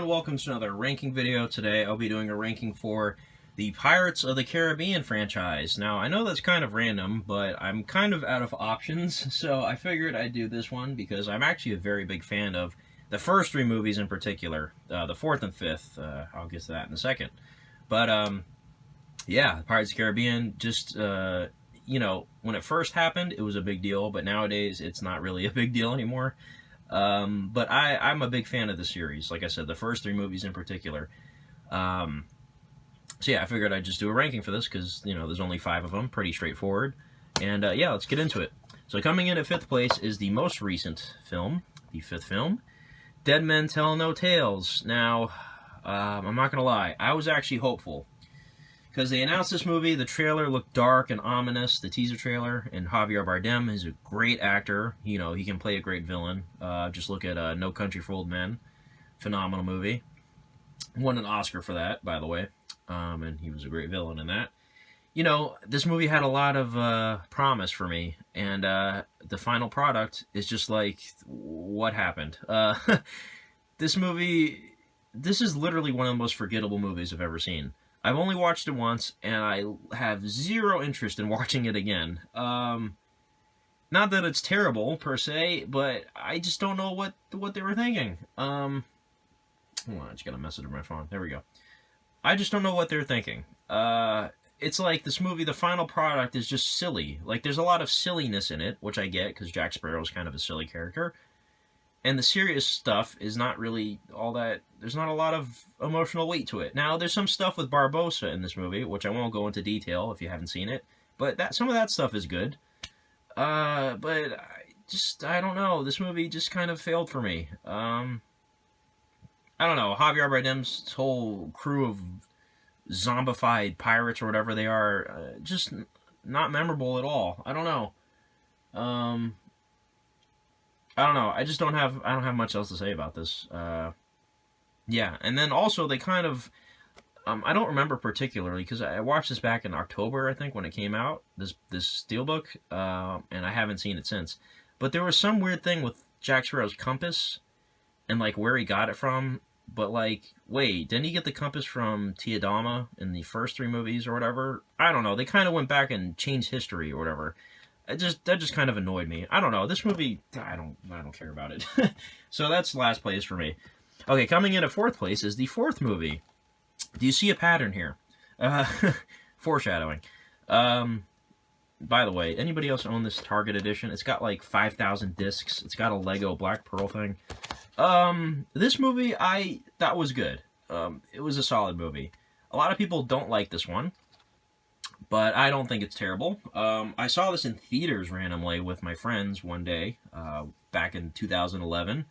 everyone, welcome to another ranking video. Today I'll be doing a ranking for the Pirates of the Caribbean franchise. Now, I know that's kind of random, but I'm kind of out of options, so I figured I'd do this one because I'm actually a very big fan of the first three movies in particular, the fourth and fifth. I'll get to that in a second. But, yeah, Pirates of the Caribbean, just, when it first happened, it was a big deal, but nowadays it's not really a big deal anymore. But I'm a big fan of the series. Like I said, the first three movies in particular. So yeah, I figured I'd just do a ranking for this because, there's only 5 of them. Pretty straightforward. And yeah, let's get into it. So coming in at 5th place is the most recent film, the 5th film, Dead Men Tell No Tales. Now, I'm not going to lie, I was actually hopeful. Because they announced this movie, the trailer looked dark and ominous, the teaser trailer, and Javier Bardem is a great actor. He can play a great villain. Just look at No Country for Old Men. Phenomenal movie. Won an Oscar for that, by the way. And he was a great villain in that. This movie had a lot of promise for me, and the final product is just like, what happened? This is literally one of the most forgettable movies I've ever seen. I've only watched it once, and I have zero interest in watching it again. Not that it's terrible, per se, but I just don't know what they were thinking. Hold on, I just got a message on my phone. There we go. I just don't know what they're thinking. It's like this movie, the final product is just silly. Like, there's a lot of silliness in it, which I get, because Jack Sparrow is kind of a silly character. And the serious stuff is not really all that. There's not a lot of emotional weight to it. Now, there's some stuff with Barbossa in this movie, which I won't go into detail if you haven't seen it. But some of that stuff is good. But I don't know. This movie just kind of failed for me. I don't know. Javier Bardem's whole crew of zombified pirates or whatever they are, just not memorable at all. I don't know. I don't know. I don't have much else to say about this. Yeah, and then also they kind of, I don't remember particularly because I watched this back in October, I think, when it came out. This Steelbook, and I haven't seen it since. But there was some weird thing with Jack Sparrow's compass, and like where he got it from. But like, wait, didn't he get the compass from Tia Dalma in the first 3 movies or whatever? I don't know. They kind of went back and changed history or whatever. That just kind of annoyed me. I don't know. This movie, I don't care about it. So that's last place for me. Okay, coming in at 4th place is the 4th movie. Do you see a pattern here? Foreshadowing. By the way, anybody else own this Target edition? It's got like 5,000 discs. It's got a Lego Black Pearl thing. This movie, I thought was good. It was a solid movie. A lot of people don't like this one, but I don't think it's terrible. I saw this in theaters randomly with my friends one day, back in 2011,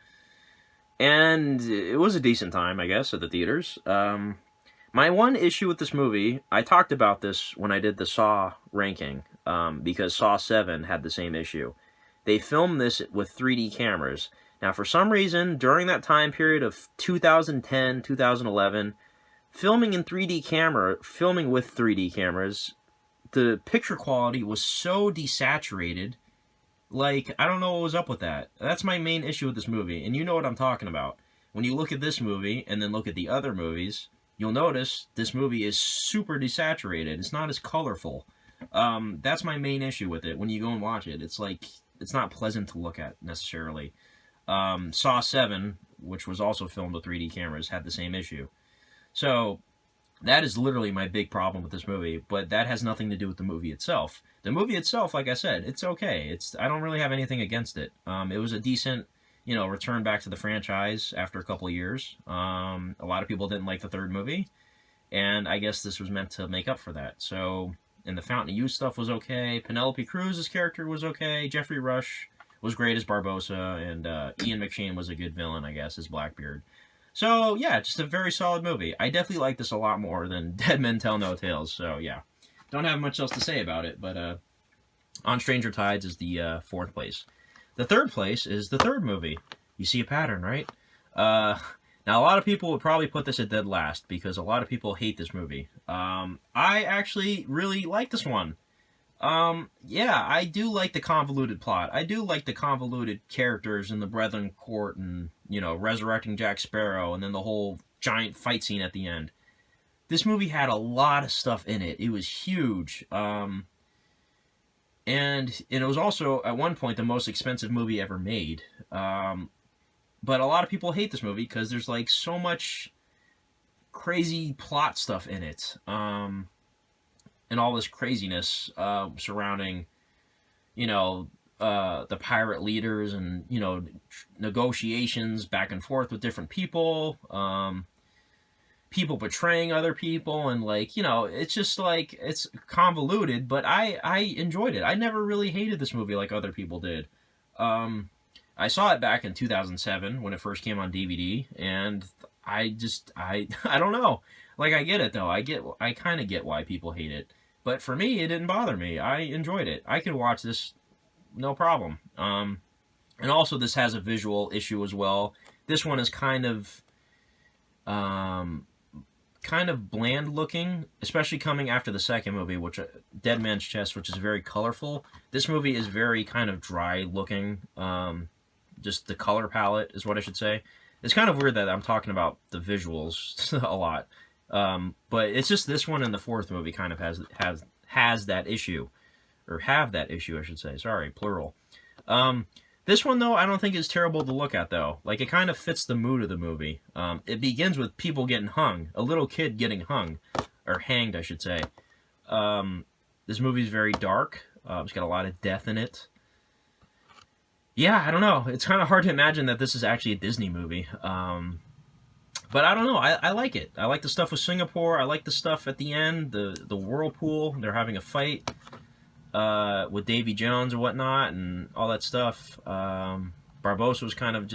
and it was a decent time, I guess, at the theaters. My one issue with this movie, I talked about this when I did the Saw ranking, because Saw 7 had the same issue. They filmed this with 3D cameras. Now, for some reason, during that time period of 2010, 2011, filming with 3D cameras, the picture quality was so desaturated. Like, I don't know what was up with that. That's my main issue with this movie, and you know what I'm talking about. When you look at this movie and then look at the other movies, you'll notice this movie is super desaturated. It's not as colorful. That's my main issue with it. When you go and watch it, it's like, it's not pleasant to look at necessarily. Saw 7, which was also filmed with 3D cameras, had the same issue. So, that is literally my big problem with this movie, but that has nothing to do with the movie itself. The movie itself, like I said, it's okay. I don't really have anything against it. It was a decent, return back to the franchise after a couple of years. A lot of people didn't like the 3rd movie, and I guess this was meant to make up for that. So, and the Fountain of Youth stuff was okay. Penelope Cruz's character was okay. Jeffrey Rush was great as Barbossa, and Ian McShane was a good villain, I guess, as Blackbeard. So, yeah, just a very solid movie. I definitely like this a lot more than Dead Men Tell No Tales, so, yeah. Don't have much else to say about it, but On Stranger Tides is the 4th place. The 3rd place is the 3rd movie. You see a pattern, right? Now, a lot of people would probably put this at dead last, because a lot of people hate this movie. I actually really like this one. Yeah, I do like the convoluted plot. I do like the convoluted characters in the Brethren Court and, resurrecting Jack Sparrow and then the whole giant fight scene at the end. This movie had a lot of stuff in it. It was huge. And it was also, at one point, the most expensive movie ever made. But a lot of people hate this movie because there's, like, so much crazy plot stuff in it. And all this craziness surrounding, you know, the pirate leaders and, you know, negotiations back and forth with different people. People betraying other people, and, like, you know, it's just, like, it's convoluted, but I enjoyed it. I never really hated this movie like other people did. I saw it back in 2007 when it first came on DVD, and I don't know. Like, I get it, though. I kind of get why people hate it. But for me, it didn't bother me. I enjoyed it. I could watch this no problem. And also, this has a visual issue as well. This one is kind of bland looking, especially coming after the second movie, which Dead Man's Chest, which is very colorful. This movie is very kind of dry looking. Just the color palette is what I should say. It's kind of weird that I'm talking about the visuals a lot. But it's just this one and the fourth movie kind of has that issue, or have that issue, I should say. Sorry, plural. This one, though, I don't think is terrible to look at, though. Like, it kind of fits the mood of the movie. It begins with people getting hung. A little kid getting hung. Or hanged, I should say. This movie's very dark. It's got a lot of death in it. Yeah, I don't know. It's kind of hard to imagine that this is actually a Disney movie. But I don't know. I like it. I like the stuff with Singapore. I like the stuff at the end. The whirlpool. They're having a fight. With Davy Jones and whatnot and all that stuff. Barbossa was kind of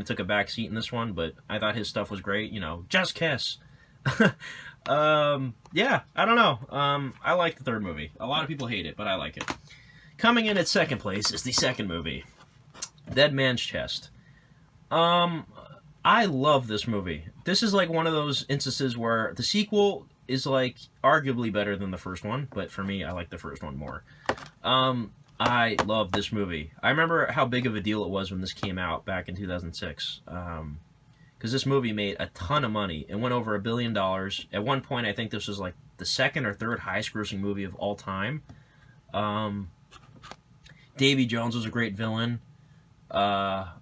took a back seat in this one, but I thought his stuff was great. You know, just kiss. Yeah, I don't know. I like the third movie. A lot of people hate it, but I like it. Coming in at second place is the second movie, Dead Man's Chest. I love this movie. This is like one of those instances where the sequel is, like, arguably better than the first one, but for me, I like the first one more. I love this movie. I remember how big of a deal it was when this came out back in 2006, because this movie made a ton of money. It went over $1 billion. At one point, I think this was, like, the second or third highest-grossing movie of all time. Davy Jones was a great villain. I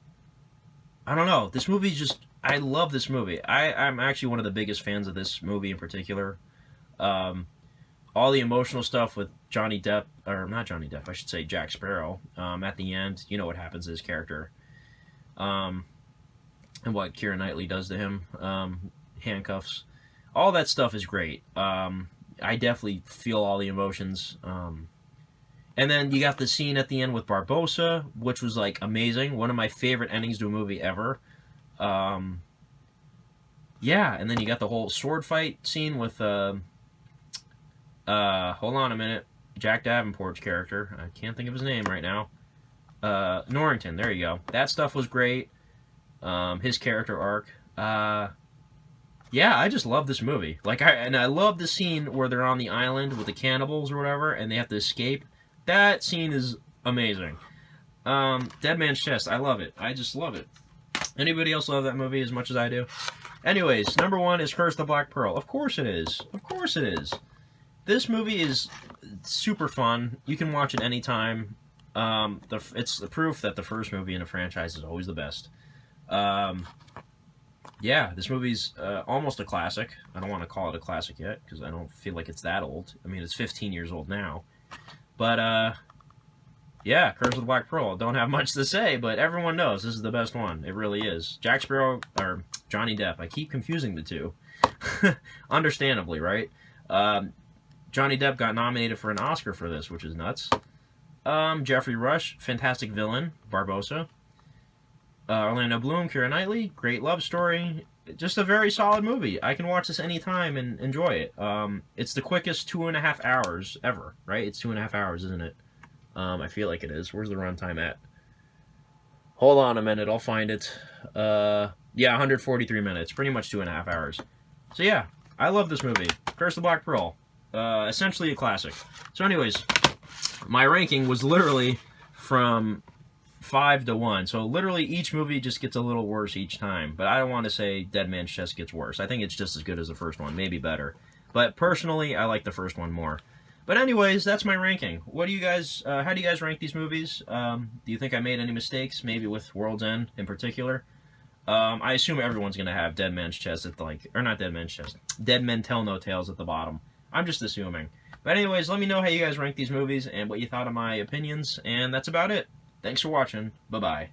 don't know. This movie just... I love this movie. I'm actually one of the biggest fans of this movie in particular. All the emotional stuff with Johnny Depp, or not Johnny Depp, I should say Jack Sparrow, at the end. You know what happens to his character. And what Keira Knightley does to him. Handcuffs. All that stuff is great. I definitely feel all the emotions. And then you got the scene at the end with Barbossa, which was, like, amazing. One of my favorite endings to a movie ever. Yeah, and then you got the whole sword fight scene with, hold on a minute, Jack Davenport's character. I can't think of his name right now. Norrington, there you go. That stuff was great. His character arc. Yeah, I just love this movie. I love the scene where they're on the island with the cannibals or whatever, and they have to escape. That scene is amazing. Dead Man's Chest, I love it. I just love it. Anybody else love that movie as much as I do? Anyways, number one is Curse the Black Pearl. Of course it is. Of course it is. This movie is super fun. You can watch it anytime. It's the proof that the first movie in a franchise is always the best. Yeah, this movie's almost a classic. I don't want to call it a classic yet, because I don't feel like it's that old. I mean, it's 15 years old now. But, yeah, Curse of the Black Pearl. Don't have much to say, but everyone knows this is the best one. It really is. Jack Sparrow, or Johnny Depp. I keep confusing the two. Understandably, right? Johnny Depp got nominated for an Oscar for this, which is nuts. Jeffrey Rush, fantastic villain, Barbossa. Orlando Bloom, Keira Knightley, great love story. Just a very solid movie. I can watch this anytime and enjoy it. It's the quickest 2.5 hours ever, right? It's 2.5 hours, isn't it? I feel like it is. Where's the runtime at? Hold on a minute, I'll find it. Yeah, 143 minutes. Pretty much 2.5 hours. So yeah, I love this movie. Curse the Black Pearl. Essentially a classic. So anyways, my ranking was literally from 5-1. So literally each movie just gets a little worse each time. But I don't want to say Dead Man's Chest gets worse. I think it's just as good as the first one, maybe better. But personally, I like the first one more. But anyways, that's my ranking. What do you guys? How do you guys rank these movies? Do you think I made any mistakes? Maybe with World's End in particular. I assume everyone's gonna have Dead Man's Chest at or not Dead Man's Chest. Dead Men Tell No Tales at the bottom. I'm just assuming. But anyways, let me know how you guys rank these movies and what you thought of my opinions. And that's about it. Thanks for watching. Bye-bye.